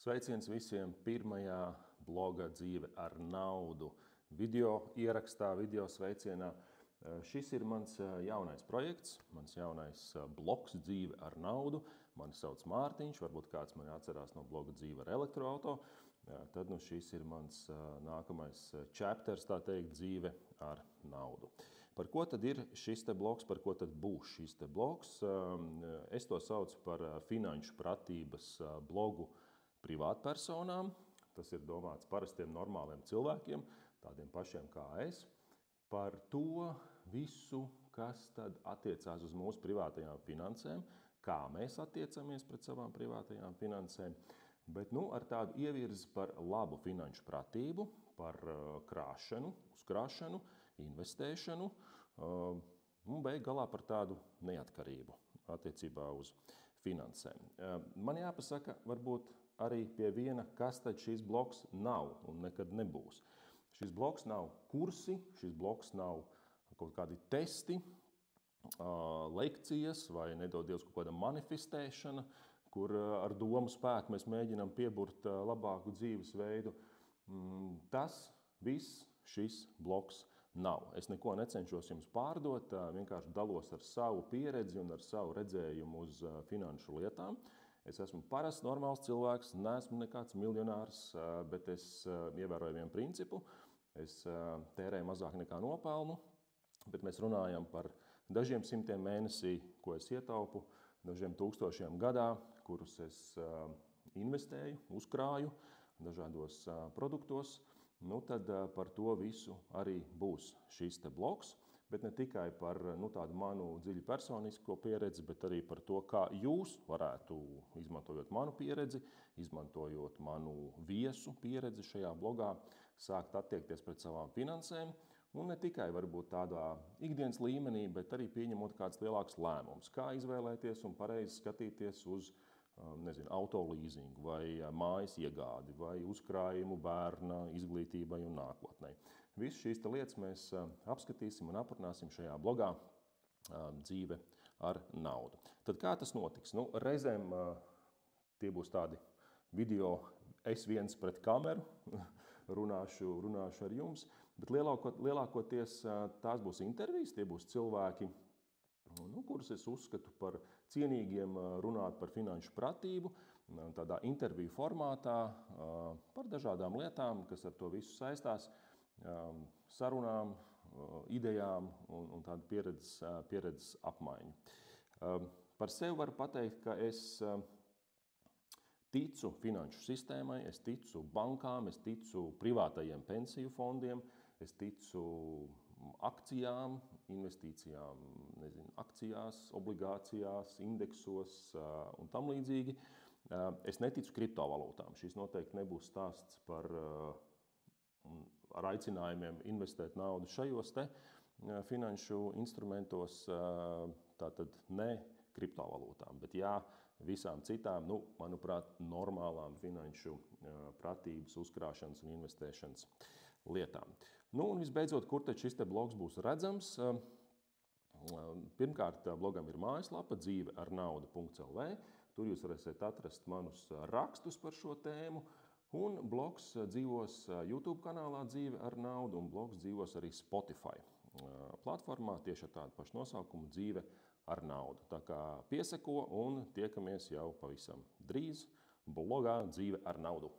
Sveiciens visiem pirmajā bloga dzīve ar naudu video ierakstā, video sveicienā. Šis ir mans jaunais projekts, mans jaunais blogs dzīve ar naudu. Mani sauc Mārtiņš, varbūt kāds mani atcerās no bloga dzīve ar elektroauto. Tad šis ir mans nākamais chapters, tā teikt, dzīve ar naudu. Par ko tad ir šis te blogs, par ko tad būs šis te blogs? Es to saucu par finanšu pratības blogu privātpersonām. Tas ir domāts parastiem normāliem cilvēkiem, tādiem pašiem kā es. Par to visu, kas tad attiecās uz mūsu privātajām finansēm, kā mēs attiecamies pret savām privātajām finansēm, bet ar tādu ievirzi par labu finanšu pratību, par krāšanu, uzkrāšanu, investēšanu un beig galā par tādu neatkarību attiecībā uz finansēm. Man jāpasaka, varbūt arī pie viena, kas tad šis blogs nav un nekad nebūs. Šis blogs nav kursi, šis blogs nav kaut kādi testi, lekcijas vai nedod Dievs kaut kāda manifestēšana, kur ar domu spēku mēs mēģinām pieburt labāku dzīvesveidu. Tas viss šis blogs nav. Es neko necenšos jums pārdot, vienkārši dalos ar savu pieredzi un ar savu redzējumu uz finanšu lietām. Es esmu parasts, normāls cilvēks, neesmu nekāds miljonārs, bet es ievēroju vienu principu. Es tērēju mazāk nekā nopelnu, bet mēs runājam par dažiem simtiem mēnesī, ko es ietaupu, dažiem tūkstošiem gadā, kurus es investēju, uzkrāju dažādos produktos. Tad par to visu arī būs šis te blogs. Bet ne tikai par tādu manu dziļu personisko pieredzi, bet arī par to, kā jūs varētu, izmantojot manu pieredzi, izmantojot manu viesu pieredzi šajā blogā, sākt attiekties pret savām finansēm. Un ne tikai varbūt tādā ikdienas līmenī, bet arī pieņemot kāds lielāks lēmums, kā izvēlēties un pareizi skatīties uz autolīzingu vai mājas iegādi vai uzkrājumu bērna izglītībai un nākotnei. Visas šīs lietas mēs apskatīsim un aprunāsim šajā blogā dzīve ar naudu. Tad kā tas notiks? Reizēm tie būs tādi video, es viens pret kameru, runāšu ar jums, bet lielākoties tās būs intervijas, tie būs cilvēki, kurus es uzskatu par cienīgiem runāt par finanšu pratību, tādā interviju formātā, par dažādām lietām, kas ar to visu saistās, sarunām, idejām un tādu pieredzes apmaiņu. Par sevi varu pateikt, ka es ticu finanšu sistēmai, es ticu bankām, es ticu privātajiem pensiju fondiem, es ticu akcijām, investīcijām, akcijās, obligācijās, indeksos un tam līdzīgi. Es neticu kriptovalūtām. Šis noteikti nebūs stāsts par ar aicinājumiem investēt naudu šajos te finanšu instrumentos, tātad ne kriptovalūtām, bet jā, visām citām, manuprāt, normālām finanšu pratības, uzkrāšanas un investēšanas lietām. Un visbeidzot, kur tad šis te blogs būs redzams? Pirmkārt, blogam ir mājaslapa dzīvearnauda.lv. Tur jūs varēsiet atrast manus rakstus par šo tēmu. Un blogs dzīvos YouTube kanālā Dzīve ar naudu, un blogs dzīvos arī Spotify platformā tieši ar tādu pašu nosaukumu Dzīve ar naudu. Tā kā pieseko un tiekamies jau pavisam drīz blogā Dzīve ar naudu.